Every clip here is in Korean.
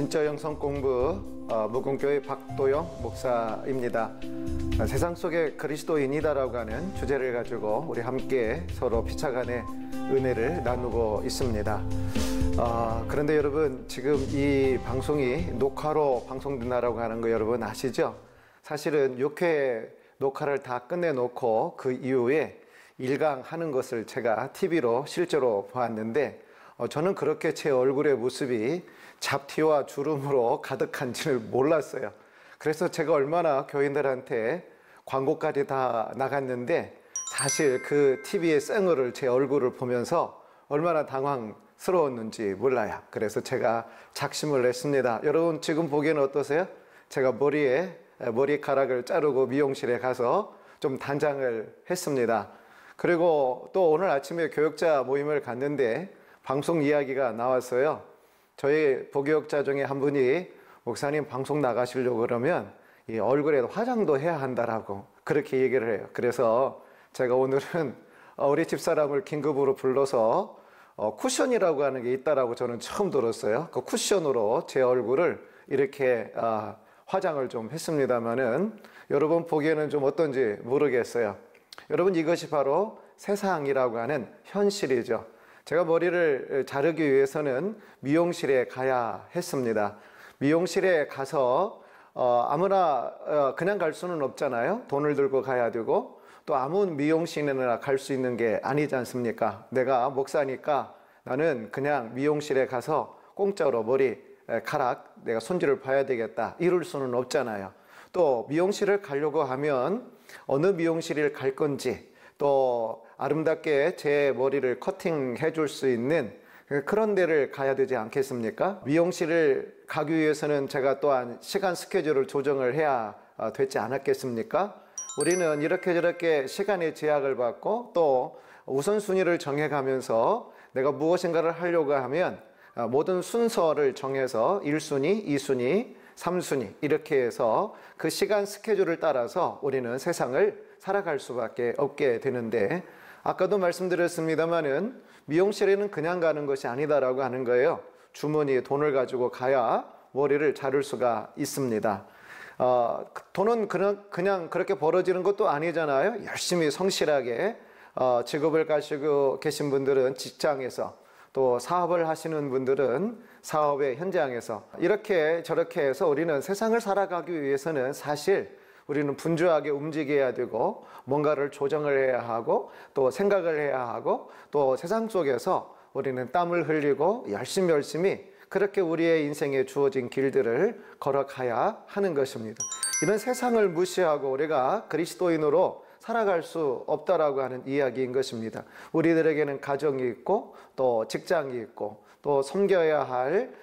신적 영성 공부 무궁교회 박도영 목사입니다. 세상 속에 그리스도인이다라고 하는 주제를 가지고 우리 함께 서로 피차간의 은혜를 나누고 있습니다. 그런데 여러분, 지금 이 방송이 녹화로 방송된다라고 하는 거 여러분 아시죠? 사실은 6회 녹화를 다 끝내놓고 그 이후에 일강하는 것을 제가 TV로 실제로 보았는데 저는 그렇게 제 얼굴의 모습이 잡티와 주름으로 가득한지를 몰랐어요. 그래서 제가 얼마나 교인들한테 광고까지 다 나갔는데 사실 그 TV의 쌩얼을 제 얼굴을 보면서 얼마나 당황스러웠는지 몰라요. 그래서 제가 작심을 했습니다. 여러분 지금 보기에는 어떠세요? 제가 머리카락을 자르고 미용실에 가서 좀 단장을 했습니다. 그리고 또 오늘 아침에 교역자 모임을 갔는데 방송 이야기가 나왔어요. 저희 부교역자 중에 한 분이 목사님 방송 나가시려고 그러면 이 얼굴에 화장도 해야 한다라고 그렇게 얘기를 해요. 그래서 제가 오늘은 우리 집사람을 긴급으로 불러서 쿠션이라고 하는 게 있다라고 저는 처음 들었어요. 그 쿠션으로 제 얼굴을 이렇게 화장을 좀 했습니다만은 여러분 보기에는 좀 어떤지 모르겠어요. 여러분 이것이 바로 세상이라고 하는 현실이죠. 제가 머리를 자르기 위해서는 미용실에 가야 했습니다. 미용실에 가서 아무나 그냥 갈 수는 없잖아요. 돈을 들고 가야 되고 또 아무 미용실에나 갈 수 있는 게 아니지 않습니까? 내가 목사니까 나는 그냥 미용실에 가서 공짜로 머리카락 내가 손질을 봐야 되겠다 이럴 수는 없잖아요. 또 미용실을 가려고 하면 어느 미용실을 갈 건지 또 아름답게 제 머리를 커팅해 줄 수 있는 그런 데를 가야 되지 않겠습니까? 미용실을 가기 위해서는 제가 또한 시간 스케줄을 조정을 해야 되지 않았겠습니까? 우리는 이렇게 저렇게 시간의 제약을 받고 또 우선순위를 정해가면서 내가 무엇인가를 하려고 하면 모든 순서를 정해서 1순위, 2순위, 3순위 이렇게 해서 그 시간 스케줄을 따라서 우리는 세상을 살아갈 수밖에 없게 되는데 아까도 말씀드렸습니다마는 미용실에는 그냥 가는 것이 아니다라고 하는 거예요. 주머니에 돈을 가지고 가야 머리를 자를 수가 있습니다. 돈은 그냥 그렇게 벌어지는 것도 아니잖아요. 열심히 성실하게 직업을 가지고 계신 분들은 직장에서 또 사업을 하시는 분들은 사업의 현장에서 이렇게 저렇게 해서 우리는 세상을 살아가기 위해서는 사실 우리는 분주하게 움직여야 되고 뭔가를 조정을 해야 하고 또 생각을 해야 하고 또 세상 속에서 우리는 땀을 흘리고 열심히 그렇게 우리의 인생에 주어진 길들을 걸어가야 하는 것입니다. 이런 세상을 무시하고 우리가 그리스도인으로 살아갈 수 없다라고 하는 이야기인 것입니다. 우리들에게는 가정이 있고 또 직장이 있고 또 섬겨야 할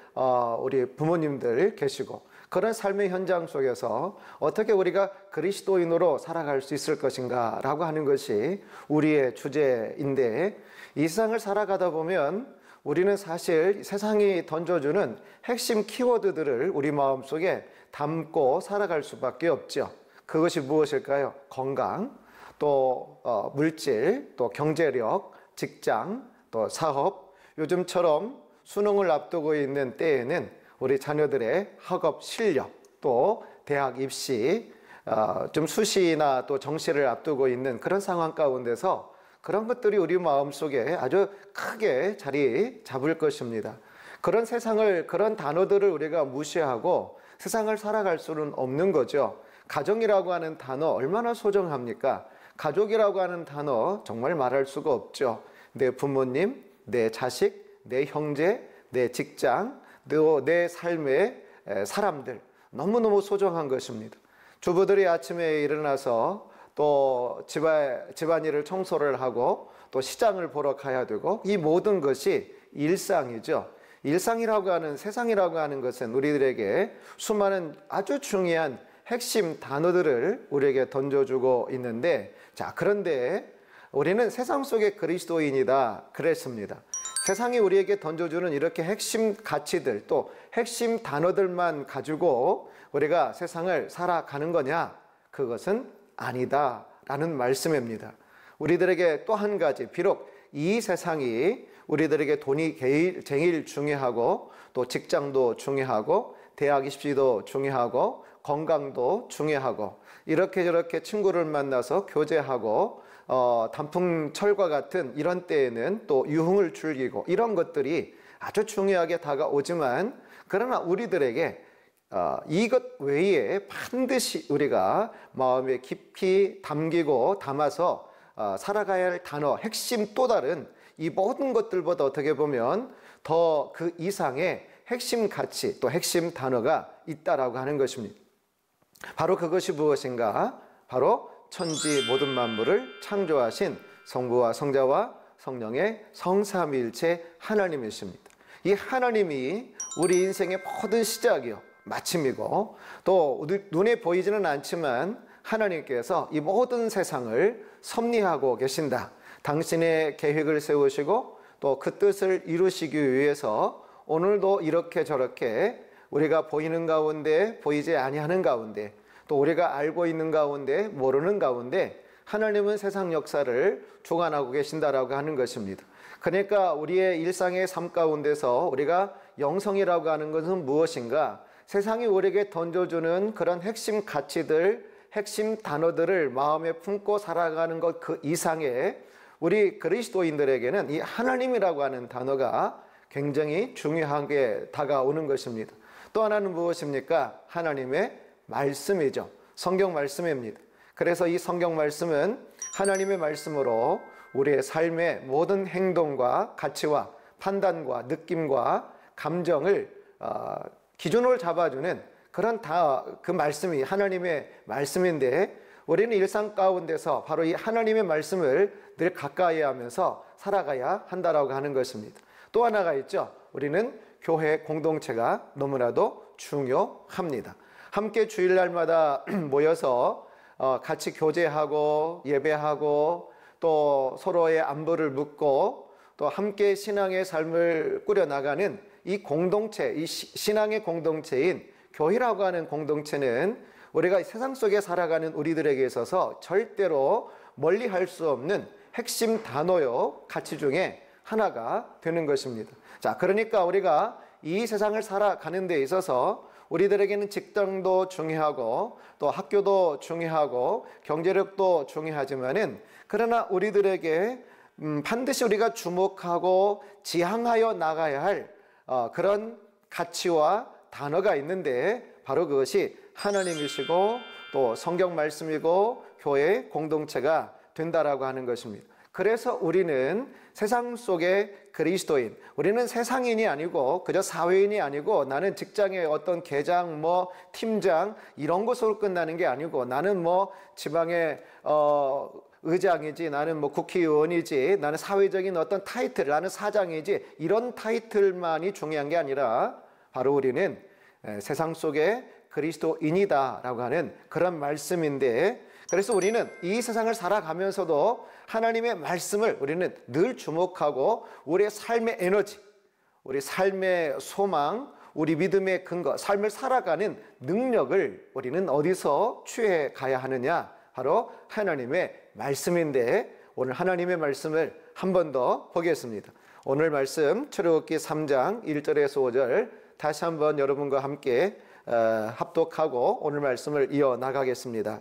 우리 부모님들 계시고 그런 삶의 현장 속에서 어떻게 우리가 그리스도인으로 살아갈 수 있을 것인가 라고 하는 것이 우리의 주제인데 이 세상을 살아가다 보면 우리는 사실 세상이 던져주는 핵심 키워드들을 우리 마음속에 담고 살아갈 수밖에 없죠. 그것이 무엇일까요? 건강, 또 물질, 또 경제력, 직장, 또 사업. 요즘처럼 수능을 앞두고 있는 때에는 우리 자녀들의 학업 실력, 또 대학 입시, 좀 수시나 또 정시를 앞두고 있는 그런 상황 가운데서 그런 것들이 우리 마음속에 아주 크게 자리 잡을 것입니다. 그런 세상을, 그런 단어들을 우리가 무시하고 세상을 살아갈 수는 없는 거죠. 가정이라고 하는 단어 얼마나 소중합니까? 가족이라고 하는 단어 정말 말할 수가 없죠. 내 부모님, 내 자식, 내 형제, 내 직장, 내 삶의 사람들 너무너무 소중한 것입니다. 주부들이 아침에 일어나서 또 집안일을 청소를 하고 또 시장을 보러 가야 되고 이 모든 것이 일상이죠. 일상이라고 하는 세상이라고 하는 것은 우리들에게 수많은 아주 중요한 핵심 단어들을 우리에게 던져주고 있는데 자, 그런데 우리는 세상 속의 그리스도인이다 그랬습니다. 세상이 우리에게 던져주는 이렇게 핵심 가치들 또 핵심 단어들만 가지고 우리가 세상을 살아가는 거냐? 그것은 아니다라는 말씀입니다. 우리들에게 또 한 가지 비록 이 세상이 우리들에게 돈이 제일 중요하고 또 직장도 중요하고 대학 입시도 중요하고 건강도 중요하고 이렇게 저렇게 친구를 만나서 교제하고 단풍철과 같은 이런 때에는 또 유흥을 즐기고 이런 것들이 아주 중요하게 다가오지만 그러나 우리들에게 이것 외에 반드시 우리가 마음에 깊이 담기고 담아서 살아가야 할 단어, 핵심 또 다른 이 모든 것들보다 어떻게 보면 더 그 이상의 핵심 가치 또 핵심 단어가 있다라고 하는 것입니다. 바로 그것이 무엇인가? 바로 천지 모든 만물을 창조하신 성부와 성자와 성령의 성삼위일체 하나님이십니다. 이 하나님이 우리 인생의 모든 시작이요 마침이고 또 눈에 보이지는 않지만 하나님께서 이 모든 세상을 섭리하고 계신다. 당신의 계획을 세우시고 또 그 뜻을 이루시기 위해서 오늘도 이렇게 저렇게 우리가 보이는 가운데 보이지 아니하는 가운데 또 우리가 알고 있는 가운데 모르는 가운데 하나님은 세상 역사를 주관하고 계신다라고 하는 것입니다. 그러니까 우리의 일상의 삶 가운데서 우리가 영성이라고 하는 것은 무엇인가? 세상이 우리에게 던져주는 그런 핵심 가치들, 핵심 단어들을 마음에 품고 살아가는 것 그 이상의 우리 그리스도인들에게는 이 하나님이라고 하는 단어가 굉장히 중요하게 다가오는 것입니다. 또 하나는 무엇입니까? 하나님의 말씀이죠. 성경 말씀입니다. 그래서 이 성경 말씀은 하나님의 말씀으로 우리의 삶의 모든 행동과 가치와 판단과 느낌과 감정을 기준으로 잡아주는 그런 그 말씀이 하나님의 말씀인데 우리는 일상 가운데서 바로 이 하나님의 말씀을 늘 가까이 하면서 살아가야 한다라고 하는 것입니다. 또 하나가 있죠. 우리는 교회 공동체가 너무나도 중요합니다. 함께 주일날마다 모여서 같이 교제하고 예배하고 또 서로의 안부를 묻고 또 함께 신앙의 삶을 꾸려나가는 이 공동체, 이 신앙의 공동체인 교회라고 하는 공동체는 우리가 세상 속에 살아가는 우리들에게 있어서 절대로 멀리할 수 없는 핵심 단어요 가치 중에 하나가 되는 것입니다. 자, 그러니까 우리가 이 세상을 살아가는 데 있어서 우리들에게는 직장도 중요하고 또 학교도 중요하고 경제력도 중요하지만은 그러나 우리들에게 반드시 우리가 주목하고 지향하여 나가야 할 그런 가치와 단어가 있는데 바로 그것이 하나님이시고 또 성경 말씀이고 교회 공동체가 된다라고 하는 것입니다. 그래서 우리는 세상 속의 그리스도인, 우리는 세상인이 아니고 그저 사회인이 아니고 나는 직장의 어떤 계장, 팀장 이런 것으로 끝나는 게 아니고 나는 지방의 의장이지 나는 국회의원이지 나는 사회적인 어떤 타이틀 나는 사장이지 이런 타이틀만이 중요한 게 아니라 바로 우리는 세상 속의 그리스도인이다라고 하는 그런 말씀인데 그래서 우리는 이 세상을 살아가면서도 하나님의 말씀을 우리는 늘 주목하고 우리의 삶의 에너지, 우리 삶의 소망, 우리 믿음의 근거, 삶을 살아가는 능력을 우리는 어디서 취해 가야 하느냐? 바로 하나님의 말씀인데 오늘 하나님의 말씀을 한 번 더 보겠습니다. 오늘 말씀 출애굽기 3장 1절에서 5절 다시 한번 여러분과 함께 합독하고 오늘 말씀을 이어나가겠습니다.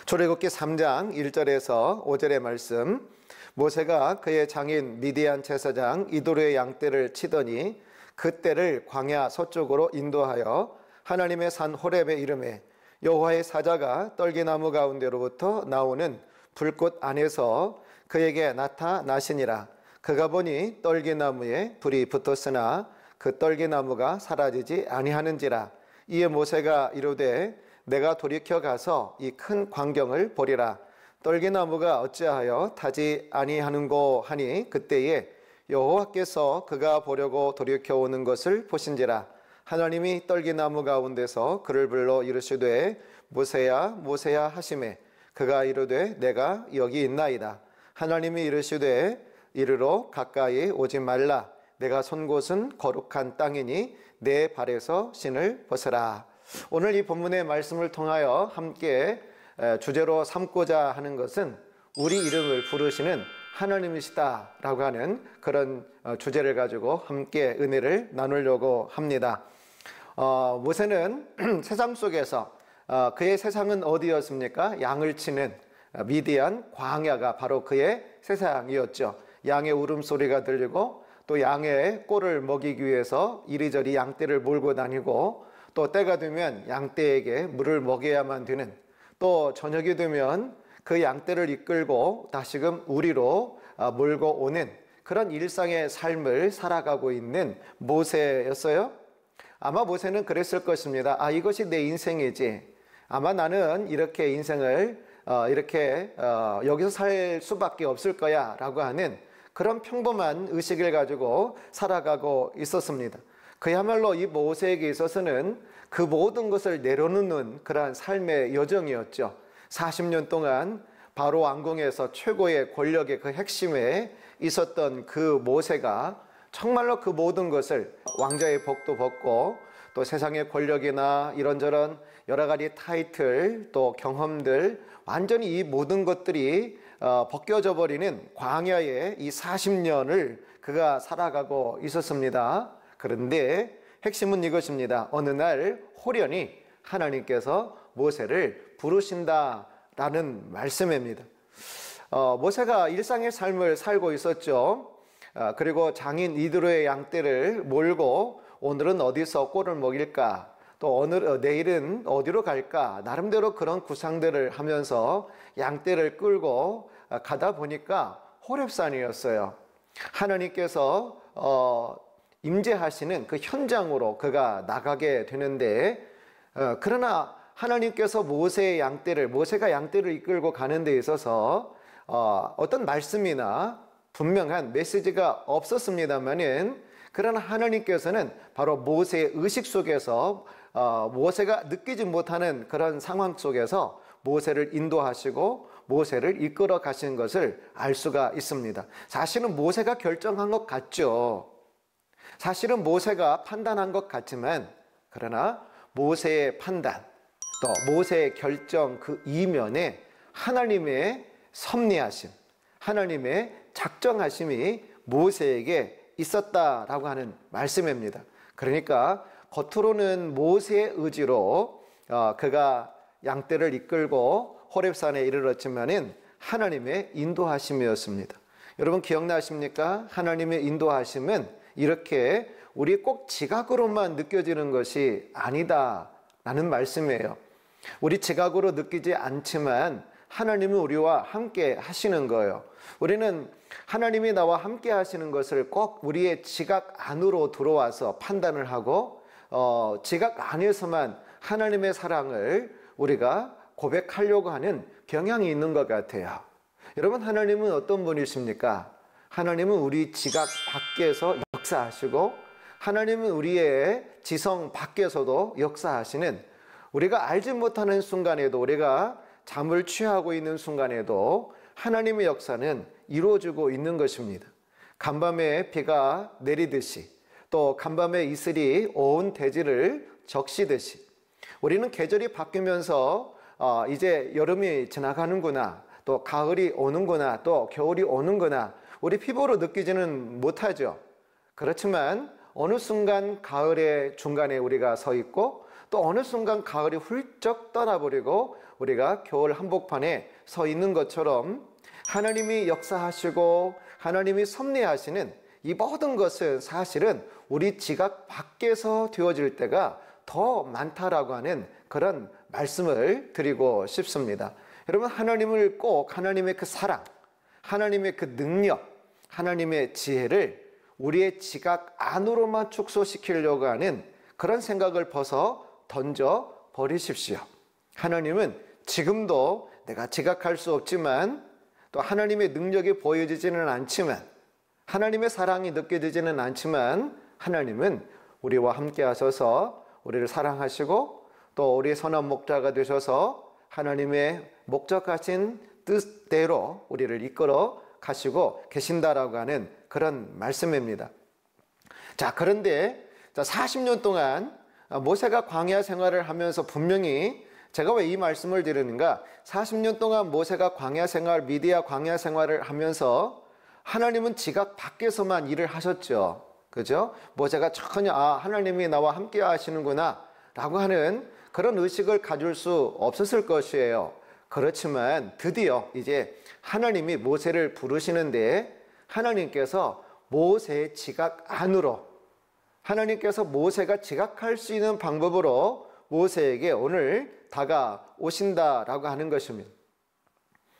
출애굽기 3장 1절에서 5절의 말씀 모세가 그의 장인 미디안 제사장 이도르의 양떼를 치더니 그 떼를 광야 서쪽으로 인도하여 하나님의 산 호렙에 이르매 여호와의 사자가 떨기나무 가운데로부터 나오는 불꽃 안에서 그에게 나타나시니라. 그가 보니 떨기나무에 불이 붙었으나 그 떨기나무가 사라지지 아니하는지라. 이에 모세가 이르되 내가 돌이켜 가서 이 큰 광경을 보리라. 떨기나무가 어찌하여 타지 아니하는고 하니 그때에 여호와께서 그가 보려고 돌이켜 오는 것을 보신지라. 하나님이 떨기나무 가운데서 그를 불러 이르시되 모세야 모세야 하시매 그가 이르되 내가 여기 있나이다. 하나님이 이르시되 이르러 가까이 오지 말라. 내가 선 곳은 거룩한 땅이니 내 발에서 신을 벗으라. 오늘 이 본문의 말씀을 통하여 함께 주제로 삼고자 하는 것은 우리 이름을 부르시는 하나님이시다라고 하는 그런 주제를 가지고 함께 은혜를 나누려고 합니다. 모세는 세상 속에서 그의 세상은 어디였습니까? 양을 치는 미디안 광야가 바로 그의 세상이었죠. 양의 울음소리가 들리고 또 양의 꼴을 먹이기 위해서 이리저리 양떼를 몰고 다니고 또 때가 되면 양떼에게 물을 먹여야만 되는, 또 저녁이 되면 그 양떼를 이끌고 다시금 우리로 몰고 오는 그런 일상의 삶을 살아가고 있는 모세였어요. 아마 모세는 그랬을 것입니다. 이것이 내 인생이지. 아마 나는 이렇게 인생을 여기서 살 수밖에 없을 거야 라고 하는 그런 평범한 의식을 가지고 살아가고 있었습니다. 그야말로 이 모세에게 있어서는 그 모든 것을 내려놓는 그러한 삶의 여정이었죠. 40년 동안 바로 왕궁에서 최고의 권력의 그 핵심에 있었던 그 모세가 정말로 그 모든 것을, 왕자의 복도 벗고 또 세상의 권력이나 이런저런 여러 가지 타이틀 또 경험들, 완전히 이 모든 것들이 벗겨져 버리는 광야의 이 40년을 그가 살아가고 있었습니다. 그런데 핵심은 이것입니다. 어느 날 호련히 하나님께서 모세를 부르신다라는 말씀입니다. 모세가 일상의 삶을 살고 있었죠. 그리고 장인 이드로의 양떼를 몰고 오늘은 어디서 꼴을 먹일까, 또 내일은 어디로 갈까, 나름대로 그런 구상들을 하면서 양떼를 끌고 가다 보니까 호렙산이었어요. 하나님께서 임재하시는 그 현장으로 그가 나가게 되는데, 그러나 하나님께서 모세가 양떼를 이끌고 가는 데 있어서 어떤 말씀이나 분명한 메시지가 없었습니다만은, 그러나 하나님께서는 바로 모세의 의식 속에서 모세가 느끼지 못하는 그런 상황 속에서 모세를 인도하시고 모세를 이끌어 가신 것을 알 수가 있습니다. 사실은 모세가 결정한 것 같죠. 사실은 모세가 판단한 것 같지만, 그러나 모세의 판단 또 모세의 결정 그 이면에 하나님의 섭리하심, 하나님의 작정하심이 모세에게 있었다라고 하는 말씀입니다. 그러니까 겉으로는 모세의 의지로 그가 양떼를 이끌고 호렙산에 이르렀지만은 하나님의 인도하심이었습니다. 여러분 기억나십니까? 하나님의 인도하심은 이렇게 우리 꼭 지각으로만 느껴지는 것이 아니다라는 말씀이에요. 우리 지각으로 느끼지 않지만 하나님은 우리와 함께 하시는 거예요. 우리는 하나님이 나와 함께 하시는 것을 꼭 우리의 지각 안으로 들어와서 판단을 하고 지각 안에서만 하나님의 사랑을 우리가 고백하려고 하는 경향이 있는 것 같아요. 여러분, 하나님은 어떤 분이십니까? 하나님은 우리 지각 밖에서 역사하시고, 하나님은 우리의 지성 밖에서도 역사하시는, 우리가 알지 못하는 순간에도, 우리가 잠을 취하고 있는 순간에도 하나님의 역사는 이루어지고 있는 것입니다. 간밤에 비가 내리듯이, 또 간밤에 이슬이 온 대지를 적시듯이, 우리는 계절이 바뀌면서 이제 여름이 지나가는구나, 또 가을이 오는구나, 또 겨울이 오는구나, 우리 피부로 느끼지는 못하죠. 그렇지만 어느 순간 가을의 중간에 우리가 서 있고, 또 어느 순간 가을이 훌쩍 떠나버리고 우리가 겨울 한복판에 서 있는 것처럼, 하나님이 역사하시고 하나님이 섭리하시는 이 모든 것은 사실은 우리 지각 밖에서 되어질 때가 더 많다라고 하는 그런 말씀을 드리고 싶습니다. 여러분, 하나님을 꼭, 하나님의 그 사랑, 하나님의 그 능력, 하나님의 지혜를 우리의 지각 안으로만 축소시키려고 하는 그런 생각을 벗어 던져 버리십시오. 하나님은 지금도 내가 지각할 수 없지만, 또 하나님의 능력이 보여지지는 않지만, 하나님의 사랑이 느껴지지는 않지만, 하나님은 우리와 함께 하셔서 우리를 사랑하시고 또 우리의 선한 목자가 되셔서 하나님의 목적하신 뜻대로 우리를 이끌어 가시고 계신다라고 하는 그런 말씀입니다. 자, 그런데 40년 동안 모세가 광야 생활을 하면서, 분명히 제가 왜 이 말씀을 드리는가, 40년 동안 모세가 광야 생활, 미디아 광야 생활을 하면서 하나님은 지각 밖에서만 일을 하셨죠. 그죠? 모세가 전혀 하나님이 나와 함께 하시는구나 라고 하는 그런 의식을 가질 수 없었을 것이에요. 그렇지만 드디어 이제 하나님이 모세를 부르시는데 하나님께서 모세의 지각 안으로, 하나님께서 모세가 지각할 수 있는 방법으로 모세에게 오늘 다가오신다라고 하는 것입니다.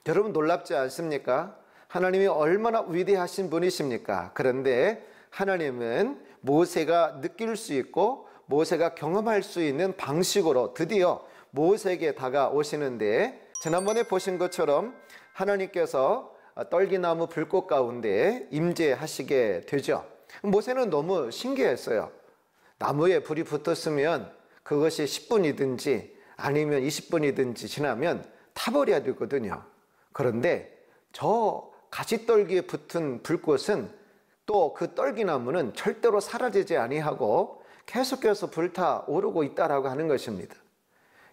여러분 놀랍지 않습니까? 하나님이 얼마나 위대하신 분이십니까? 그런데 하나님은 모세가 느낄 수 있고 모세가 경험할 수 있는 방식으로 드디어 모세에게 다가오시는데, 지난번에 보신 것처럼 하나님께서 떨기나무 불꽃 가운데 임재하시게 되죠. 모세는 너무 신기했어요. 나무에 불이 붙었으면 그것이 10분이든지 아니면 20분이든지 지나면 타버려야 되거든요. 그런데 저 가시떨기에 붙은 불꽃은 또 그 떨기나무는 절대로 사라지지 아니하고 계속해서 불타오르고 있다라고 하는 것입니다.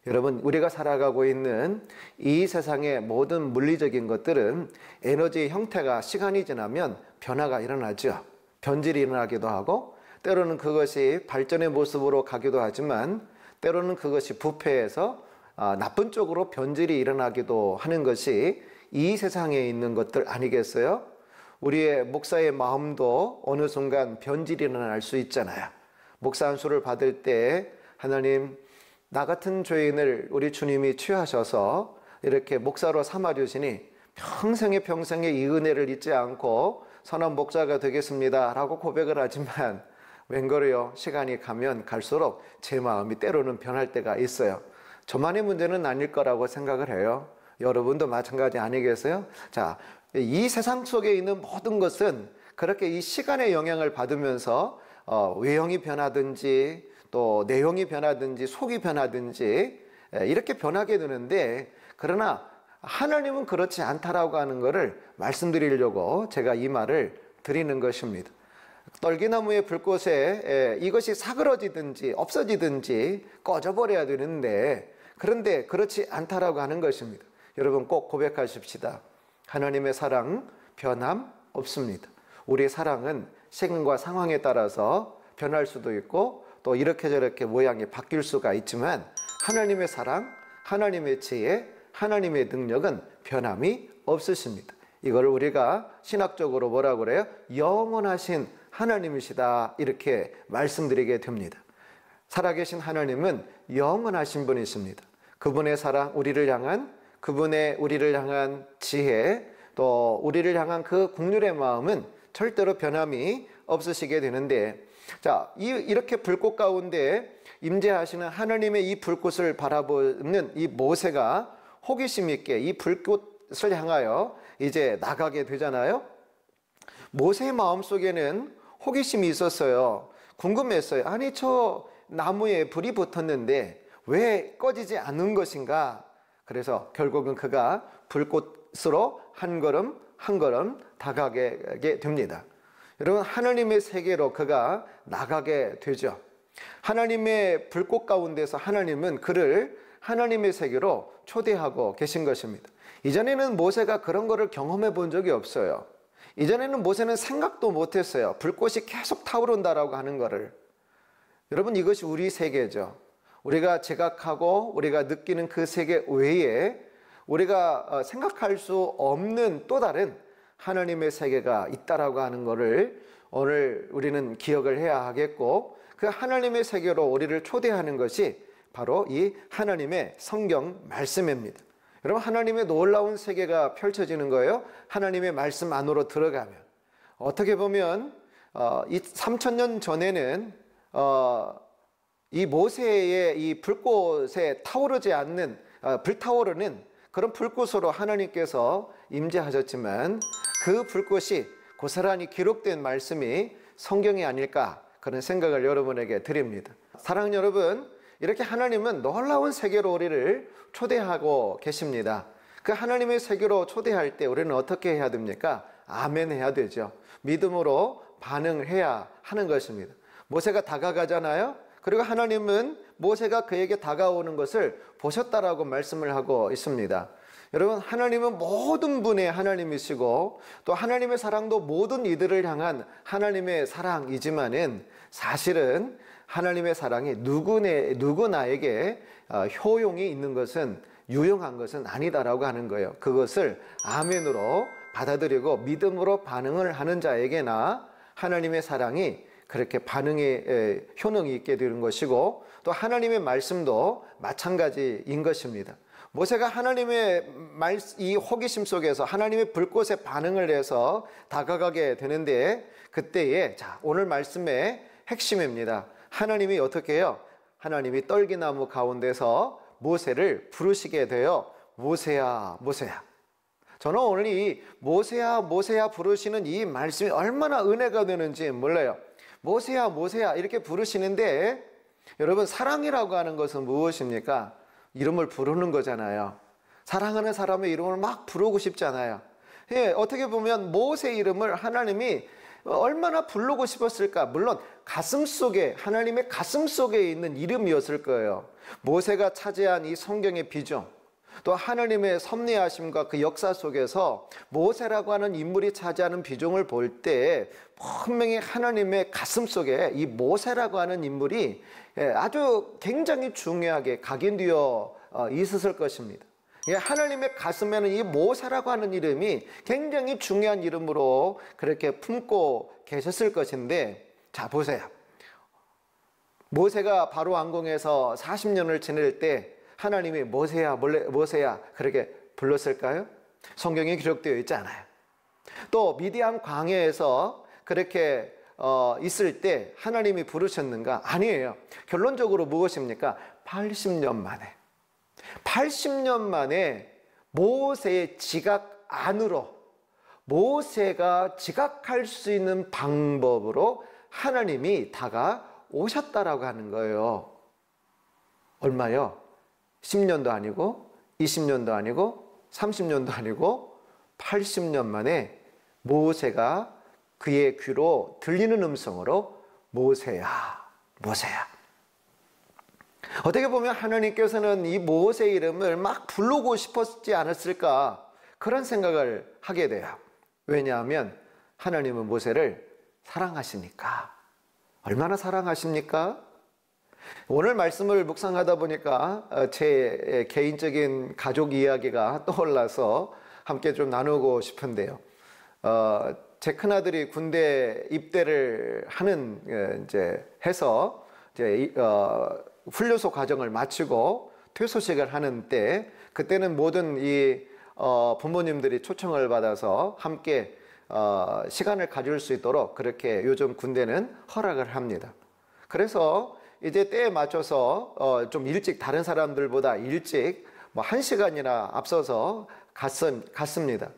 여러분, 우리가 살아가고 있는 이 세상의 모든 물리적인 것들은 에너지의 형태가 시간이 지나면 변화가 일어나죠. 변질이 일어나기도 하고 때로는 그것이 발전의 모습으로 가기도 하지만 때로는 그것이 부패해서 나쁜 쪽으로 변질이 일어나기도 하는 것이 이 세상에 있는 것들 아니겠어요? 우리의 목사의 마음도 어느 순간 변질이 일어날 수 있잖아요. 목사 안수를 받을 때 하나님, 나 같은 죄인을 우리 주님이 취하셔서 이렇게 목사로 삼아주시니 평생에 이 은혜를 잊지 않고 선한 목사가 되겠습니다 라고 고백을 하지만 웬걸요, 시간이 가면 갈수록 제 마음이 때로는 변할 때가 있어요. 저만의 문제는 아닐 거라고 생각을 해요. 여러분도 마찬가지 아니겠어요? 자, 이 세상 속에 있는 모든 것은 그렇게 이 시간의 영향을 받으면서 외형이 변하든지 또 내용이 변하든지 속이 변하든지 이렇게 변하게 되는데, 그러나 하나님은 그렇지 않다라고 하는 것을 말씀드리려고 제가 이 말을 드리는 것입니다. 떨기나무의 불꽃에 이것이 사그러지든지 없어지든지 꺼져버려야 되는데, 그런데 그렇지 않다라고 하는 것입니다. 여러분 꼭 고백하십시다. 하나님의 사랑 변함 없습니다. 우리의 사랑은 시간과 상황에 따라서 변할 수도 있고 또 이렇게 저렇게 모양이 바뀔 수가 있지만 하나님의 사랑, 하나님의 지혜, 하나님의 능력은 변함이 없으십니다. 이걸 우리가 신학적으로 뭐라고 그래요? 영원하신 하나님이시다 이렇게 말씀드리게 됩니다. 살아계신 하나님은 영원하신 분이십니다. 그분의 사랑, 우리를 향한 그분의 우리를 향한 지혜, 또 우리를 향한 그 국률의 마음은 절대로 변함이 없으시게 되는데, 자, 이렇게 불꽃 가운데 임재하시는 하나님의 이 불꽃을 바라보는 이 모세가 호기심 있게 이 불꽃을 향하여 이제 나가게 되잖아요. 모세의 마음속에는 호기심이 있었어요. 궁금했어요. 아니, 저 나무에 불이 붙었는데 왜 꺼지지 않는 것인가? 그래서 결국은 그가 불꽃으로 한 걸음 한 걸음 다가가게 됩니다. 여러분, 하나님의 세계로 그가 나가게 되죠. 하나님의 불꽃 가운데서 하나님은 그를 하나님의 세계로 초대하고 계신 것입니다. 이전에는 모세가 그런 거를 경험해 본 적이 없어요. 이전에는 모세는 생각도 못했어요. 불꽃이 계속 타오른다라고 하는 거를. 여러분, 이것이 우리 세계죠. 우리가 지각하고 우리가 느끼는 그 세계 외에 우리가 생각할 수 없는 또 다른 하나님의 세계가 있다라고 하는 것을 오늘 우리는 기억을 해야 하겠고, 그 하나님의 세계로 우리를 초대하는 것이 바로 이 하나님의 성경 말씀입니다. 여러분, 하나님의 놀라운 세계가 펼쳐지는 거예요. 하나님의 말씀 안으로 들어가면. 어떻게 보면 이 3000년 전에는 이 모세의 이 불꽃에 타오르지 않는 불타오르는 그런 불꽃으로 하나님께서 임재하셨지만 그 불꽃이 고스란히 기록된 말씀이 성경이 아닐까, 그런 생각을 여러분에게 드립니다. 사랑하는 여러분, 이렇게 하나님은 놀라운 세계로 우리를 초대하고 계십니다. 그 하나님의 세계로 초대할 때 우리는 어떻게 해야 됩니까? 아멘 해야 되죠. 믿음으로 반응해야 하는 것입니다. 모세가 다가가잖아요. 그리고 하나님은 모세가 그에게 다가오는 것을 보셨다라고 말씀을 하고 있습니다. 여러분, 하나님은 모든 분의 하나님이시고 또 하나님의 사랑도 모든 이들을 향한 하나님의 사랑이지만은 사실은 하나님의 사랑이 누구나에게 효용이 있는 것은, 유용한 것은 아니다라고 하는 거예요. 그것을 아멘으로 받아들이고 믿음으로 반응을 하는 자에게나 하나님의 사랑이 그렇게 효능이 있게 되는 것이고, 또 하나님의 말씀도 마찬가지인 것입니다. 모세가 하나님의 이 호기심 속에서 하나님의 불꽃에 반응을 해서 다가가게 되는데, 그때에 오늘 말씀의 핵심입니다. 하나님이 어떻게 해요? 하나님이 떨기나무 가운데서 모세를 부르시게 돼요. 모세야, 모세야. 저는 오늘 이 모세야, 모세야 부르시는 이 말씀이 얼마나 은혜가 되는지 몰라요. 모세야, 모세야 이렇게 부르시는데, 여러분, 사랑이라고 하는 것은 무엇입니까? 이름을 부르는 거잖아요. 사랑하는 사람의 이름을 막 부르고 싶잖아요. 예, 어떻게 보면 모세 이름을 하나님이 얼마나 부르고 싶었을까? 물론 하나님의 가슴 속에 있는 이름이었을 거예요. 모세가 차지한 이 성경의 비중, 또 하나님의 섭리하심과 그 역사 속에서 모세라고 하는 인물이 차지하는 비중을 볼 때 분명히 하나님의 가슴 속에 이 모세라고 하는 인물이 아주 굉장히 중요하게 각인되어 있었을 것입니다. 하나님의 가슴에는 이 모세라고 하는 이름이 굉장히 중요한 이름으로 그렇게 품고 계셨을 것인데, 자 보세요. 모세가 바로 왕궁에서 40년을 지낼 때 하나님이 모세야, 모세야 그렇게 불렀을까요? 성경에 기록되어 있지 않아요. 또 미디안 광야에서 그렇게 있을 때 하나님이 부르셨는가? 아니에요. 결론적으로 무엇입니까? 80년 만에 모세의 지각 안으로, 모세가 지각할 수 있는 방법으로 하나님이 다가오셨다라고 하는 거예요. 얼마요? 10년도 아니고 20년도 아니고 30년도 아니고 80년 만에 모세가 그의 귀로 들리는 음성으로 모세야, 모세야. 어떻게 보면 하나님께서는 이 모세의 이름을 막 부르고 싶었지 않았을까, 그런 생각을 하게 돼요. 왜냐하면 하나님은 모세를 사랑하시니까. 얼마나 사랑하십니까? 오늘 말씀을 묵상하다 보니까 제 개인적인 가족 이야기가 떠올라서 함께 좀 나누고 싶은데요. 제 큰아들이 군대 입대를 해서 훈련소 과정을 마치고 퇴소식을 하는 때, 그때는 모든 부모님들이 초청을 받아서 함께 시간을 가질 수 있도록 그렇게 요즘 군대는 허락을 합니다. 그래서 이제 때에 맞춰서 좀 일찍, 다른 사람들보다 일찍 1시간이나 앞서서 갔습니다.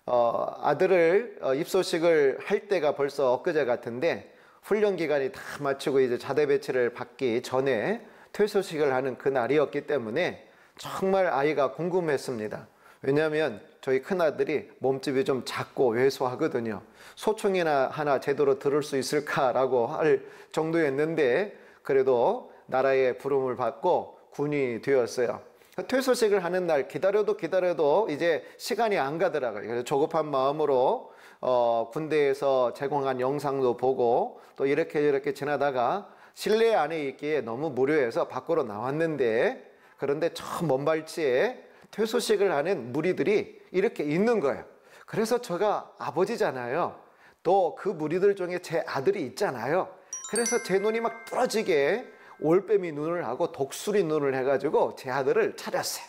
아들을 입소식을 할 때가 벌써 엊그제 같은데, 훈련 기간이 다 마치고 이제 자대 배치를 받기 전에 퇴소식을 하는 그날이었기 때문에 정말 아이가 궁금했습니다. 왜냐하면 저희 큰아들이 몸집이 좀 작고 왜소하거든요. 소총이나 하나 제대로 들을 수 있을까라고 할 정도였는데, 그래도 나라의 부름을 받고 군이 되었어요. 퇴소식을 하는 날 기다려도 이제 시간이 안 가더라고요. 그래서 조급한 마음으로 군대에서 제공한 영상도 보고 또 이렇게 지나다가 실내 안에 있기에 너무 무료해서 밖으로 나왔는데, 그런데 저 먼 발치에 퇴소식을 하는 무리들이 이렇게 있는 거예요. 그래서 제가 아버지잖아요. 또 그 무리들 중에 제 아들이 있잖아요. 그래서 제 눈이 막 부러지게 올빼미 눈을 하고 독수리 눈을 해가지고 제 아들을 찾았어요.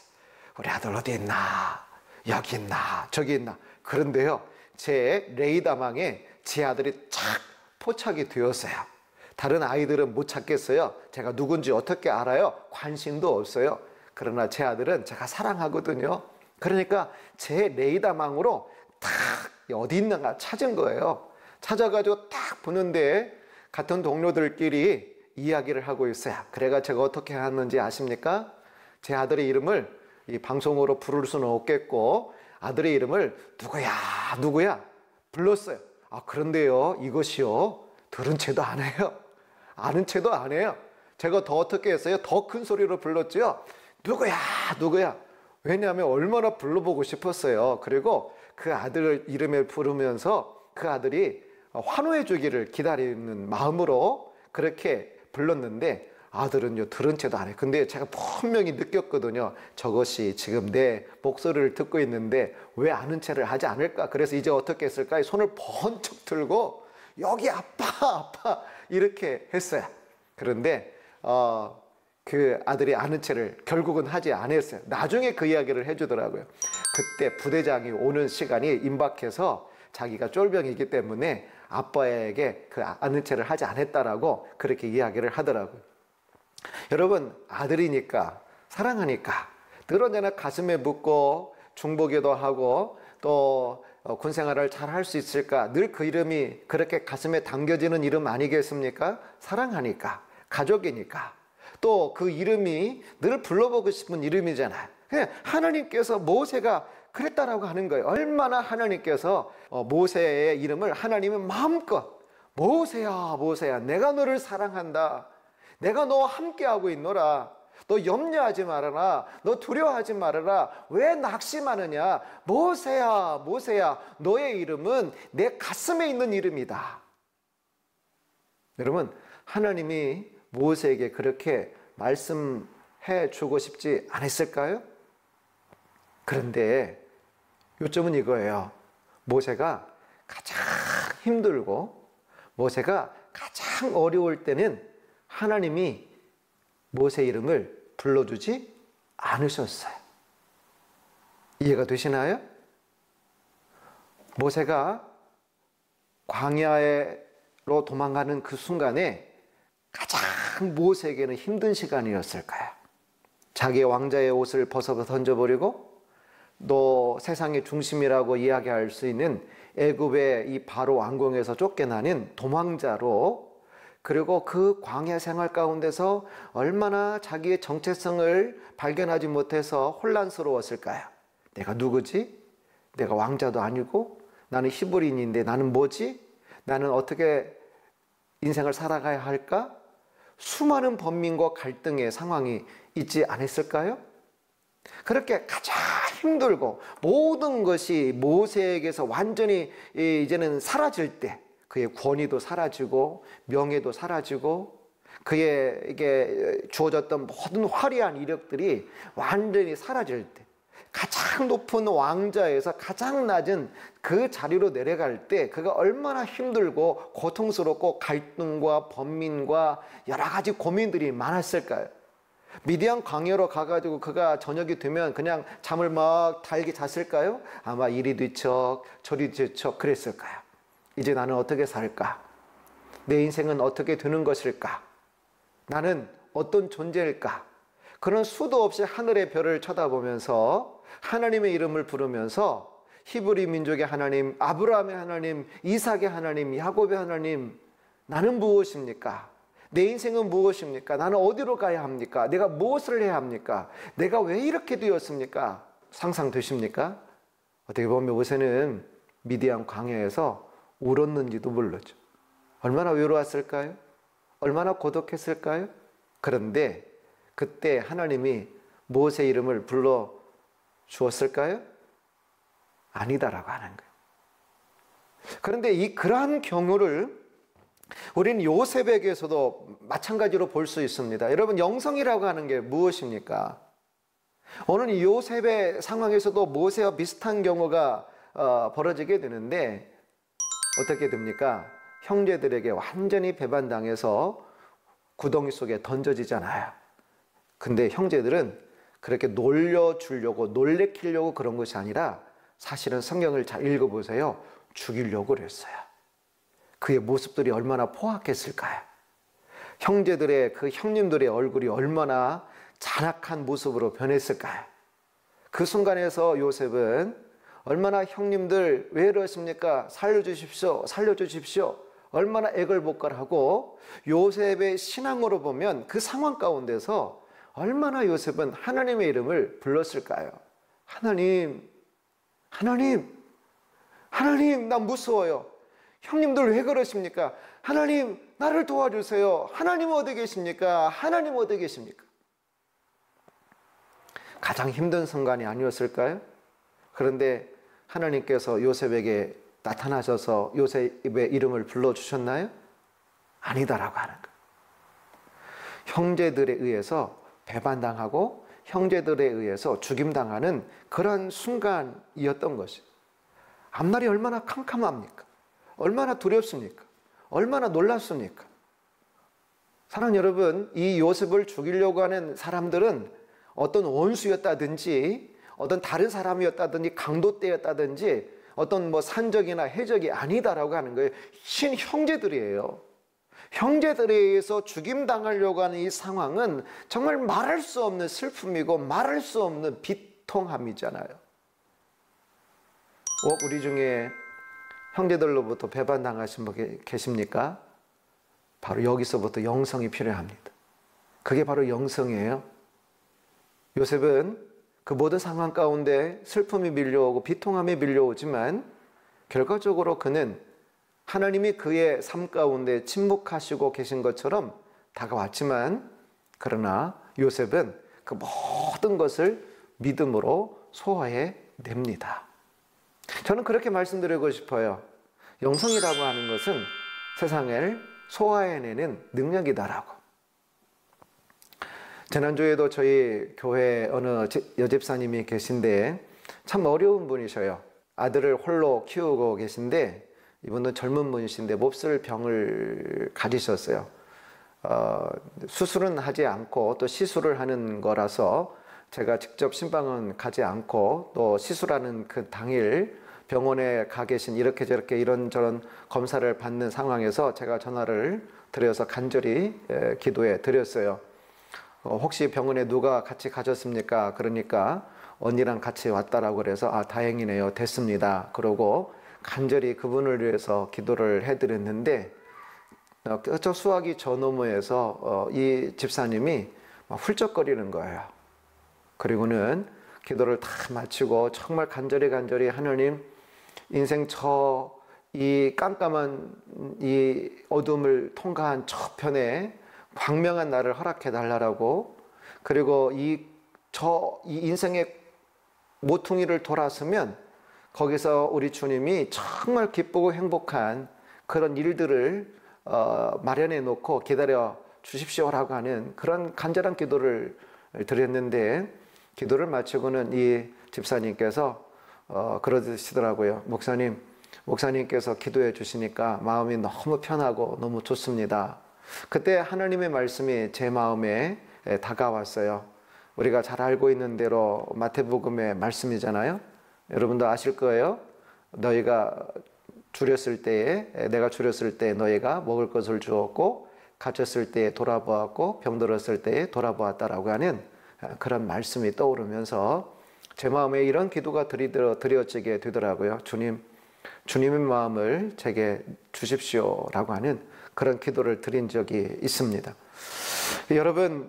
우리 아들 어디 있나? 여기 있나? 저기 있나? 그런데요, 제 레이더망에 제 아들이 착 포착이 되었어요. 다른 아이들은 못 찾겠어요. 제가 누군지 어떻게 알아요? 관심도 없어요. 그러나 제 아들은 제가 사랑하거든요. 그러니까 제 레이더망으로 탁 어디 있는가 찾은 거예요. 찾아가지고 딱 보는데 같은 동료들끼리 이야기를 하고 있어요. 그래가 제가 어떻게 하는지 아십니까? 제 아들의 이름을 이 방송으로 부를 수는 없겠고 아들의 이름을 누구야 불렀어요. 그런데요, 이것이요, 들은 채도 안 해요. 아는 채도 안 해요. 제가 더 어떻게 했어요? 더 큰 소리로 불렀죠. 누구야 왜냐하면 얼마나 불러보고 싶었어요. 그리고 그 아들 이름을 부르면서 그 아들이 환호해 주기를 기다리는 마음으로 그렇게 불렀는데 아들은요 들은 채도 안 해요. 근데 제가 분명히 느꼈거든요. 저것이 지금 내 목소리를 듣고 있는데 왜 아는 채를 하지 않을까? 그래서 이제 어떻게 했을까? 손을 번쩍 들고 여기 아빠 이렇게 했어요. 그런데 그 아들이 아는 채를 결국은 하지 않았어요. 나중에 그 이야기를 해주더라고요. 그때 부대장이 오는 시간이 임박해서 자기가 쫄병이기 때문에 아빠에게 그 아는 채를 하지 않았다라고 그렇게 이야기를 하더라고요. 여러분, 아들이니까 사랑하니까 늘 언제나 가슴에 묻고 중보기도 하고 또 군생활을 잘 할 수 있을까? 늘 그 이름이 그렇게 가슴에 담겨지는 이름 아니겠습니까? 사랑하니까, 가족이니까. 또 그 이름이 늘 불러보고 싶은 이름이잖아요. 하나님께서 모세가 그랬다라고 하는 거예요. 얼마나 하나님께서 모세의 이름을 하나님은 마음껏 모세야 모세야 내가 너를 사랑한다. 내가 너와 함께하고 있노라. 너 염려하지 말아라. 너 두려워하지 말아라. 왜 낙심하느냐. 모세야 모세야 너의 이름은 내 가슴에 있는 이름이다. 여러분, 하나님이 모세에게 그렇게 말씀해 주고 싶지 않았을까요? 그런데 요점은 이거예요. 모세가 가장 힘들고 모세가 가장 어려울 때는 하나님이 모세 이름을 불러주지 않으셨어요. 이해가 되시나요? 모세가 광야로 도망가는 그 순간에 가장 모세에게는 힘든 시간이었을 거예요. 자기의 왕자의 옷을 벗어 던져버리고 또 세상의 중심이라고 이야기할 수 있는 애굽의 이 바로 왕궁에서 쫓겨나는 도망자로, 그리고 그 광야 생활 가운데서 얼마나 자기의 정체성을 발견하지 못해서 혼란스러웠을까요? 내가 누구지? 내가 왕자도 아니고 나는 히브리인인데 나는 뭐지? 나는 어떻게 인생을 살아가야 할까? 수많은 번민과 갈등의 상황이 있지 않았을까요? 그렇게 가장 힘들고 모든 것이 모세에게서 완전히 이제는 사라질 때, 그의 권위도 사라지고 명예도 사라지고 그에게 주어졌던 모든 화려한 이력들이 완전히 사라질 때, 가장 높은 왕자에서 가장 낮은 그 자리로 내려갈 때 그가 얼마나 힘들고 고통스럽고 갈등과 번민과 여러 가지 고민들이 많았을까요? 미디안 광야로 가가지고 그가 저녁이 되면 그냥 잠을 막 달게 잤을까요? 아마 이리 뒤척 저리 뒤척 그랬을까요? 이제 나는 어떻게 살까? 내 인생은 어떻게 되는 것일까? 나는 어떤 존재일까? 그런 수도 없이 하늘의 별을 쳐다보면서 하나님의 이름을 부르면서 히브리 민족의 하나님, 아브라함의 하나님, 이삭의 하나님, 야곱의 하나님, 나는 무엇입니까? 내 인생은 무엇입니까? 나는 어디로 가야 합니까? 내가 무엇을 해야 합니까? 내가 왜 이렇게 되었습니까? 상상되십니까? 어떻게 보면 모세는 미디안 광야에서 울었는지도 모르죠. 얼마나 외로웠을까요? 얼마나 고독했을까요? 그런데 그때 하나님이 모세 이름을 불러 주었을까요? 아니다라고 하는 거예요. 그런데 그러한 경우를 우리는 요셉에게서도 마찬가지로 볼 수 있습니다. 여러분, 영성이라고 하는 게 무엇입니까? 오늘 요셉의 상황에서도 모세와 비슷한 경우가 벌어지게 되는데 어떻게 됩니까? 형제들에게 완전히 배반당해서 구덩이 속에 던져지잖아요. 근데 형제들은 그렇게 놀려주려고 놀래키려고 그런 것이 아니라 사실은 성경을 잘 읽어보세요. 죽이려고 그랬어요. 그의 모습들이 얼마나 포악했을까요? 형제들의 그 형님들의 얼굴이 얼마나 잔악한 모습으로 변했을까요? 그 순간에서 요셉은 얼마나 형님들 왜 이러십니까? 살려주십시오. 살려주십시오. 얼마나 애걸복걸하고 요셉의 신앙으로 보면 그 상황 가운데서 얼마나 요셉은 하나님의 이름을 불렀을까요? 하나님, 하나님, 하나님, 나 무서워요. 형님들 왜 그러십니까? 하나님, 나를 도와주세요. 하나님 어디 계십니까? 하나님 어디 계십니까? 가장 힘든 순간이 아니었을까요? 그런데 하나님께서 요셉에게 나타나셔서 요셉의 이름을 불러주셨나요? 아니다라고 하는 거예요. 형제들에 의해서 배반당하고 형제들에 의해서 죽임당하는 그런 순간이었던 것이에요. 앞날이 얼마나 캄캄합니까? 얼마나 두렵습니까? 얼마나 놀랍습니까? 사랑하는 여러분, 이 요셉을 죽이려고 하는 사람들은 어떤 원수였다든지 어떤 다른 사람이었다든지 강도떼였다든지 어떤 산적이나 해적이 아니다라고 하는 거예요. 형제들이에요. 형제들에 의해서 죽임당하려고 하는 이 상황은 정말 말할 수 없는 슬픔이고 말할 수 없는 비통함이잖아요. 우리 중에 형제들로부터 배반당하신 분 계십니까? 바로 여기서부터 영성이 필요합니다. 그게 바로 영성이에요. 요셉은 그 모든 상황 가운데 슬픔이 밀려오고 비통함이 밀려오지만 결과적으로 그는 하나님이 그의 삶 가운데 침묵하시고 계신 것처럼 다가왔지만 그러나 요셉은 그 모든 것을 믿음으로 소화해 냅니다. 저는 그렇게 말씀드리고 싶어요. 영성이라고 하는 것은 세상을 소화해내는 능력이다라고. 지난주에도 저희 교회 어느 여집사님이 계신데 참 어려운 분이셔요. 아들을 홀로 키우고 계신데 이분은 젊은 분이신데 몹쓸 병을 가지셨어요. 수술은 하지 않고 또 시술을 하는 거라서 제가 직접 신방은 가지 않고 또 시술하는 그 당일 병원에 가 계신 이렇게 저렇게 이런저런 검사를 받는 상황에서 제가 전화를 드려서 간절히 기도해 드렸어요. 혹시 병원에 누가 같이 가셨습니까? 그러니까 언니랑 같이 왔다라고 그래서 다행이네요. 됐습니다. 그러고 간절히 그분을 위해서 기도를 해드렸는데 저 수화기 저 너머에서 이 집사님이 막 훌쩍거리는 거예요. 그리고는 기도를 다 마치고 정말 간절히 하나님, 인생 이 깜깜한 이 어둠을 통과한 저편에 광명한 나를 허락해 달라고, 그리고 이 인생의 모퉁이를 돌아서면 거기서 우리 주님이 정말 기쁘고 행복한 그런 일들을 마련해 놓고 기다려 주십시오라고 하는 그런 간절한 기도를 드렸는데, 기도를 마치고는 이 집사님께서 그러시더라고요. 목사님께서 기도해 주시니까 마음이 너무 편하고 너무 좋습니다. 그때 하나님의 말씀이 제 마음에 다가왔어요. 우리가 잘 알고 있는 대로 마태복음의 말씀이잖아요. 여러분도 아실 거예요. 너희가 줄였을 때에, 내가 줄였을 때 너희가 먹을 것을 주었고, 갇혔을 때에 돌아보았고, 병들었을 때에 돌아보았다라고 하는 그런 말씀이 떠오르면서 제 마음에 이런 기도가 드려지게 되더라고요. 주님의 마음을 제게 주십시오라고 하는 그런 기도를 드린 적이 있습니다. 여러분,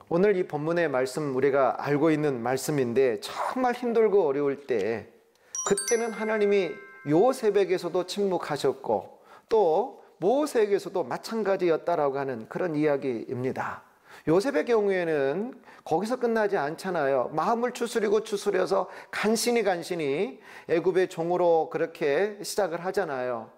오늘 이 본문의 말씀 우리가 알고 있는 말씀인데 정말 힘들고 어려울 때 그때는 하나님이 요셉에게서도 침묵하셨고 또 모세에게서도 마찬가지였다라고 하는 그런 이야기입니다. 요셉의 경우에는 거기서 끝나지 않잖아요. 마음을 추스려서 간신히 애굽의 종으로 그렇게 시작을 하잖아요.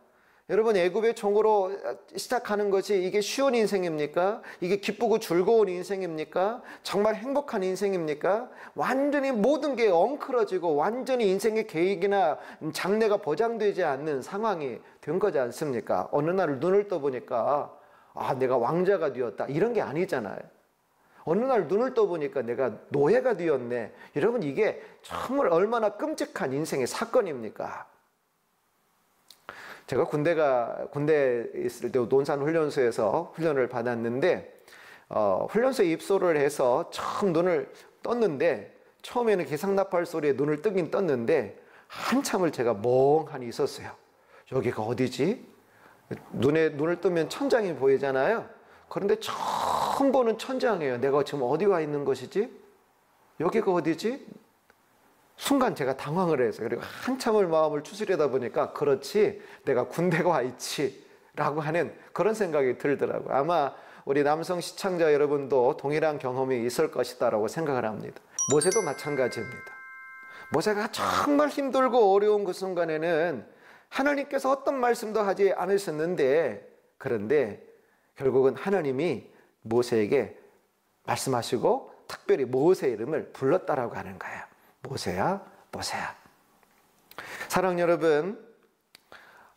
여러분, 애굽의 종으로 시작하는 것이 이게 쉬운 인생입니까? 이게 기쁘고 즐거운 인생입니까? 정말 행복한 인생입니까? 완전히 모든 게 엉클어지고 완전히 인생의 계획이나 장래가 보장되지 않는 상황이 된 거지 않습니까? 어느 날 눈을 떠보니까 내가 왕자가 되었다, 이런 게 아니잖아요. 어느 날 눈을 떠보니까 내가 노예가 되었네. 여러분, 이게 정말 얼마나 끔찍한 인생의 사건입니까? 제가 군대에 있을 때 논산훈련소에서 훈련을 받았는데 훈련소에 입소를 해서 처음 눈을 떴는데, 처음에는 기상나팔 소리에 눈을 뜨긴 떴는데 한참을 제가 멍하니 있었어요. 여기가 어디지? 눈을 뜨면 천장이 보이잖아요. 그런데 처음 보는 천장이에요. 내가 지금 어디 와 있는 것이지? 여기가 어디지? 순간 제가 당황을 했어요. 그리고 한참을 마음을 추스리다 보니까 그렇지, 내가 군대가 와 있지 라고 하는 그런 생각이 들더라고요. 아마 우리 남성 시청자 여러분도 동일한 경험이 있을 것이다 라고 생각을 합니다. 모세도 마찬가지입니다. 모세가 정말 힘들고 어려운 그 순간에는 하나님께서 어떤 말씀도 하지 않으셨는데, 그런데 결국은 하나님이 모세에게 말씀하시고 특별히 모세 이름을 불렀다라고 하는 거예요. 모세야, 모세야. 사랑 여러분,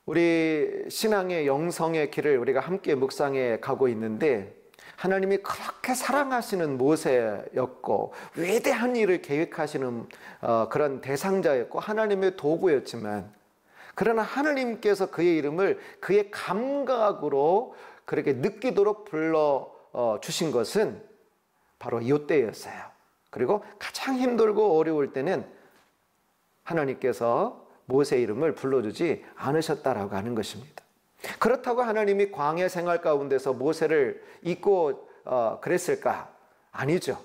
우리 신앙의 영성의 길을 우리가 함께 묵상해 가고 있는데, 하나님이 그렇게 사랑하시는 모세였고 위대한 일을 계획하시는 그런 대상자였고 하나님의 도구였지만, 그러나 하나님께서 그의 이름을 그의 감각으로 그렇게 느끼도록 불러 주신 것은 바로 이때였어요. 그리고 가장 힘들고 어려울 때는 하나님께서 모세 이름을 불러주지 않으셨다라고 하는 것입니다. 그렇다고 하나님이 광야 생활 가운데서 모세를 잊고 그랬을까? 아니죠.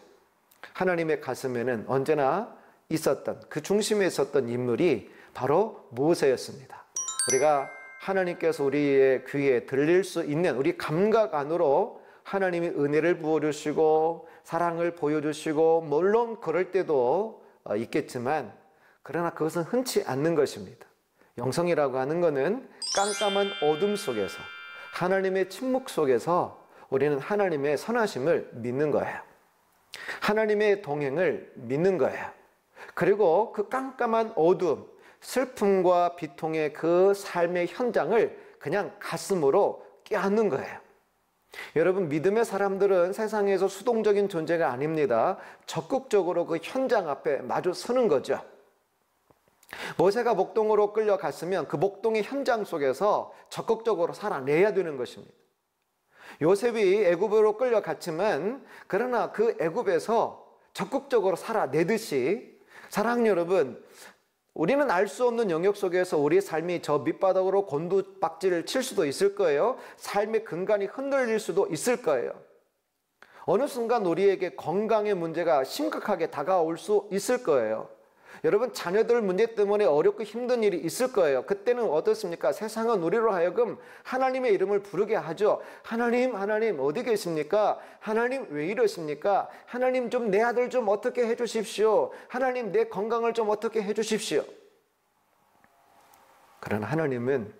하나님의 가슴에는 언제나 있었던, 그 중심에 있었던 인물이 바로 모세였습니다. 우리가 하나님께서 우리의 귀에 들릴 수 있는 우리 감각 안으로 하나님이 은혜를 부어주시고 사랑을 보여주시고, 물론 그럴 때도 있겠지만, 그러나 그것은 흔치 않는 것입니다. 영성이라고 하는 것은 깜깜한 어둠 속에서, 하나님의 침묵 속에서 우리는 하나님의 선하심을 믿는 거예요. 하나님의 동행을 믿는 거예요. 그리고 그 깜깜한 어둠, 슬픔과 비통의 그 삶의 현장을 그냥 가슴으로 껴안는 거예요. 여러분, 믿음의 사람들은 세상에서 수동적인 존재가 아닙니다. 적극적으로 그 현장 앞에 마주 서는 거죠. 모세가 목동으로 끌려갔으면 그 목동의 현장 속에서 적극적으로 살아내야 되는 것입니다. 요셉이 애굽으로 끌려갔지만, 그러나 그 애굽에서 적극적으로 살아내듯이, 사랑 여러분, 우리는 알 수 없는 영역 속에서 우리의 삶이 저 밑바닥으로 곤두박질을 칠 수도 있을 거예요. 삶의 근간이 흔들릴 수도 있을 거예요. 어느 순간 우리에게 건강의 문제가 심각하게 다가올 수 있을 거예요. 여러분, 자녀들 문제 때문에 어렵고 힘든 일이 있을 거예요. 그때는 어떻습니까? 세상은 우리로 하여금 하나님의 이름을 부르게 하죠. 하나님, 하나님 어디 계십니까? 하나님 왜 이러십니까? 하나님 좀 내 아들 좀 어떻게 해주십시오. 하나님 내 건강을 좀 어떻게 해주십시오. 그러나 하나님은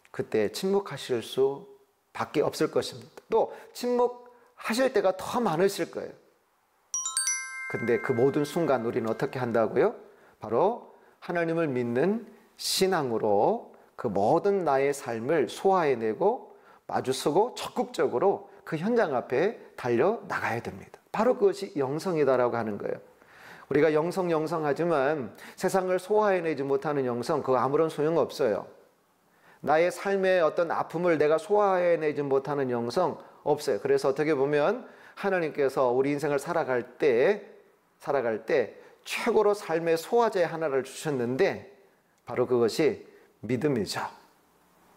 그때 침묵하실 수밖에 없을 것입니다. 또 침묵하실 때가 더 많으실 거예요. 근데 그 모든 순간 우리는 어떻게 한다고요? 바로 하나님을 믿는 신앙으로 그 모든 나의 삶을 소화해내고 마주서고 적극적으로 그 현장 앞에 달려나가야 됩니다. 바로 그것이 영성이다라고 하는 거예요. 우리가 영성하지만 세상을 소화해내지 못하는 영성, 그거 아무런 소용없어요. 나의 삶의 어떤 아픔을 내가 소화해내지 못하는 영성 없어요. 그래서 어떻게 보면 하나님께서 우리 인생을 살아갈 때 최고로 삶의 소화제 하나를 주셨는데, 바로 그것이 믿음이죠.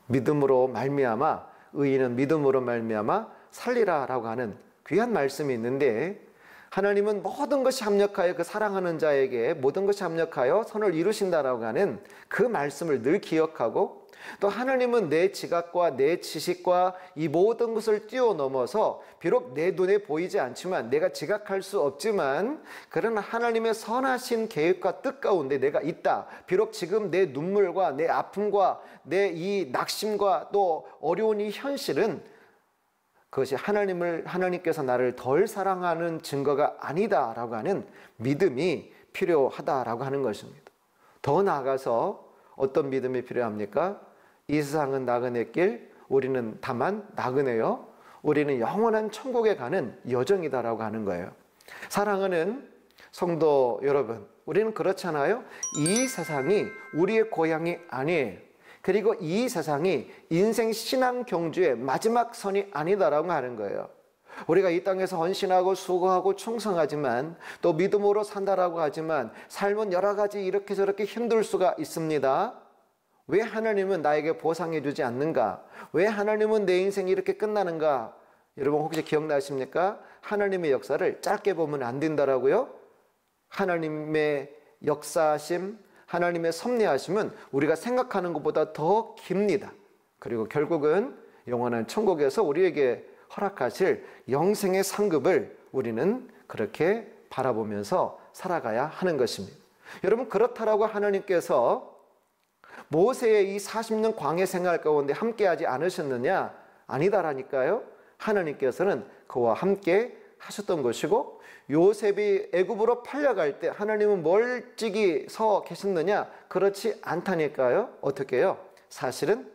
믿음으로 말미암아, 의인은 믿음으로 말미암아 살리라라고 하는 귀한 말씀이 있는데, 하나님은 모든 것이 합력하여 그 사랑하는 자에게 모든 것이 합력하여 선을 이루신다라고 하는 그 말씀을 늘 기억하고, 또 하나님은 내 지각과 내 지식과 이 모든 것을 뛰어넘어서, 비록 내 눈에 보이지 않지만, 내가 지각할 수 없지만, 그러나 하나님의 선하신 계획과 뜻 가운데 내가 있다. 비록 지금 내 눈물과 내 아픔과 내 이 낙심과 또 어려운 이 현실은 그것이 하나님께서 나를 덜 사랑하는 증거가 아니다라고 하는 믿음이 필요하다라고 하는 것입니다. 더 나아가서 어떤 믿음이 필요합니까? 이 세상은 나그네 길, 우리는 다만 나그네요. 우리는 영원한 천국에 가는 여정이다라고 하는 거예요. 사랑하는 성도 여러분, 우리는 그렇잖아요. 이 세상이 우리의 고향이 아니에요. 그리고 이 세상이 인생 신앙 경주의 마지막 선이 아니다라고 하는 거예요. 우리가 이 땅에서 헌신하고 수고하고 충성하지만, 또 믿음으로 산다라고 하지만, 삶은 여러 가지 이렇게 저렇게 힘들 수가 있습니다. 왜 하나님은 나에게 보상해 주지 않는가? 왜 하나님은 내 인생이 이렇게 끝나는가? 여러분 혹시 기억나십니까? 하나님의 역사를 짧게 보면 안 된다라고요? 하나님의 역사하심, 하나님의 섭리하심은 우리가 생각하는 것보다 더 깁니다. 그리고 결국은 영원한 천국에서 우리에게 허락하실 영생의 상급을 우리는 그렇게 바라보면서 살아가야 하는 것입니다. 여러분, 그렇다라고 하나님께서 모세의 이 40년 광야 생활 가운데 함께하지 않으셨느냐? 아니다라니까요. 하나님께서는 그와 함께 하셨던 것이고, 요셉이 애굽으로 팔려갈 때 하나님은 멀찍이 서 계셨느냐? 그렇지 않다니까요. 어떻게 해요? 사실은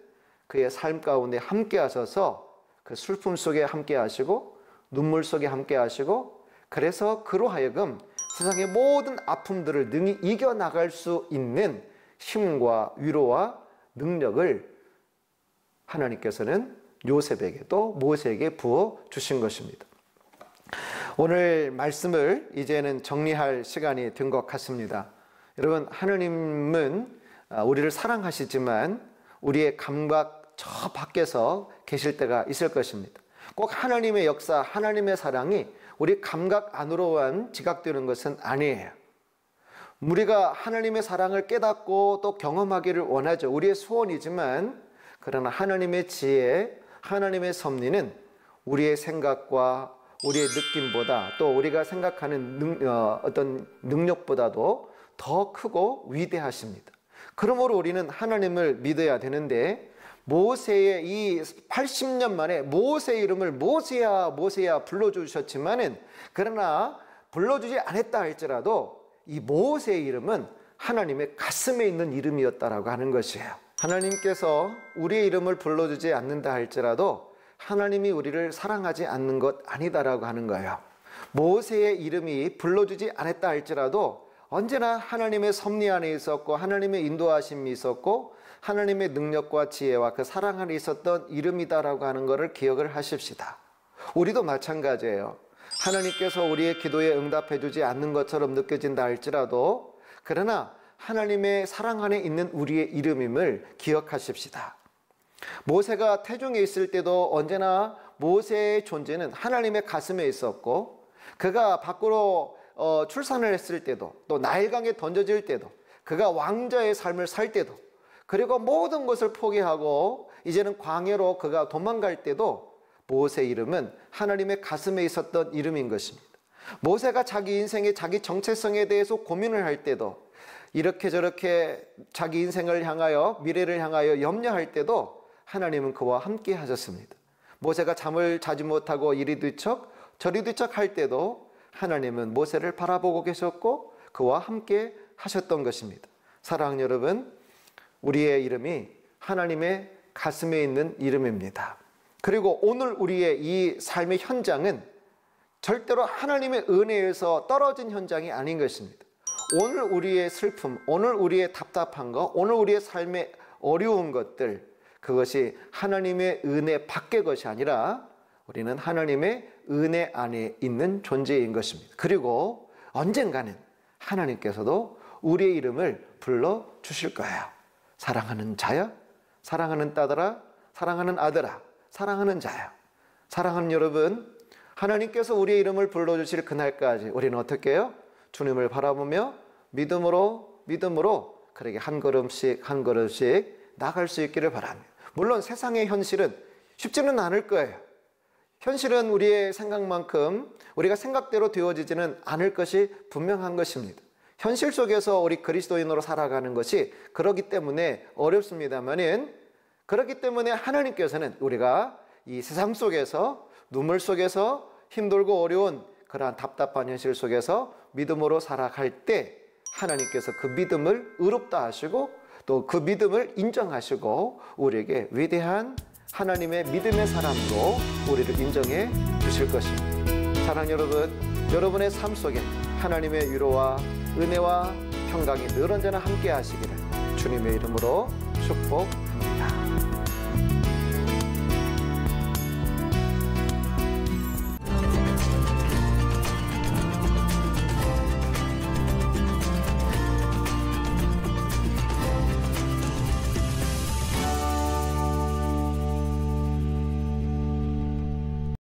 그의 삶 가운데 함께 하셔서 그 슬픔 속에 함께 하시고 눈물 속에 함께 하시고, 그래서 그로 하여금 세상의 모든 아픔들을 능히 이겨나갈 수 있는 힘과 위로와 능력을 하나님께서는 요셉에게도 모세에게 부어 주신 것입니다. 오늘 말씀을 이제는 정리할 시간이 된 것 같습니다. 여러분, 하나님은 우리를 사랑하시지만 우리의 감각 저 밖에서 계실 때가 있을 것입니다. 꼭 하나님의 역사, 하나님의 사랑이 우리 감각 안으로만 지각되는 것은 아니에요. 우리가 하나님의 사랑을 깨닫고 또 경험하기를 원하죠. 우리의 소원이지만, 그러나 하나님의 지혜, 하나님의 섭리는 우리의 생각과 우리의 느낌보다, 또 우리가 생각하는 어떤 능력보다도 더 크고 위대하십니다. 그러므로 우리는 하나님을 믿어야 되는데, 모세의 이 80년 만에 모세의 이름을 모세야 모세야 불러주셨지만은, 그러나 불러주지 않았다 할지라도 이 모세의 이름은 하나님의 가슴에 있는 이름이었다라고 하는 것이에요. 하나님께서 우리의 이름을 불러주지 않는다 할지라도 하나님이 우리를 사랑하지 않는 것 아니다라고 하는 거예요. 모세의 이름이 불러주지 않았다 할지라도 언제나 하나님의 섭리 안에 있었고, 하나님의 인도하심이 있었고, 하나님의 능력과 지혜와 그 사랑 안에 있었던 이름이다라고 하는 것을 기억을 하십시다. 우리도 마찬가지예요. 하나님께서 우리의 기도에 응답해 주지 않는 것처럼 느껴진다 할지라도, 그러나 하나님의 사랑 안에 있는 우리의 이름임을 기억하십시다. 모세가 태중에 있을 때도 언제나 모세의 존재는 하나님의 가슴에 있었고, 그가 밖으로 출산을 했을 때도, 또 나일강에 던져질 때도, 그가 왕자의 삶을 살 때도, 그리고 모든 것을 포기하고 이제는 광야로 그가 도망갈 때도 모세의 이름은 하나님의 가슴에 있었던 이름인 것입니다. 모세가 자기 인생의 자기 정체성에 대해서 고민을 할 때도, 이렇게 저렇게 자기 인생을 향하여, 미래를 향하여 염려할 때도 하나님은 그와 함께 하셨습니다. 모세가 잠을 자지 못하고 이리 뒤척 저리 뒤척 할 때도 하나님은 모세를 바라보고 계셨고 그와 함께 하셨던 것입니다. 사랑하는 여러분, 우리의 이름이 하나님의 가슴에 있는 이름입니다. 그리고 오늘 우리의 이 삶의 현장은 절대로 하나님의 은혜에서 떨어진 현장이 아닌 것입니다. 오늘 우리의 슬픔, 오늘 우리의 답답한 것, 오늘 우리의 삶의 어려운 것들, 그것이 하나님의 은혜 밖의 것이 아니라 우리는 하나님의 은혜 안에 있는 존재인 것입니다. 그리고 언젠가는 하나님께서도 우리의 이름을 불러주실 거예요. 사랑하는 자야, 사랑하는 딸들아, 사랑하는 아들아, 사랑하는 자야. 사랑하는 여러분, 하나님께서 우리의 이름을 불러주실 그날까지 우리는 어떻게 해요? 주님을 바라보며 믿음으로 그렇게 한 걸음씩 한 걸음씩 나갈 수 있기를 바랍니다. 물론 세상의 현실은 쉽지는 않을 거예요. 현실은 우리의 생각만큼 우리가 생각대로 되어지지는 않을 것이 분명한 것입니다. 현실 속에서 우리 그리스도인으로 살아가는 것이 그렇기 때문에 어렵습니다만은, 그렇기 때문에 하나님께서는 우리가 이 세상 속에서, 눈물 속에서, 힘들고 어려운 그러한 답답한 현실 속에서 믿음으로 살아갈 때 하나님께서 그 믿음을 의롭다 하시고 또 그 믿음을 인정하시고 우리에게 위대한 하나님의 믿음의 사람으로 우리를 인정해 주실 것입니다. 사랑하는 여러분, 여러분의 삶 속에 하나님의 위로와 은혜와 평강이 늘 언제나 함께 하시기를 주님의 이름으로 축복합니다.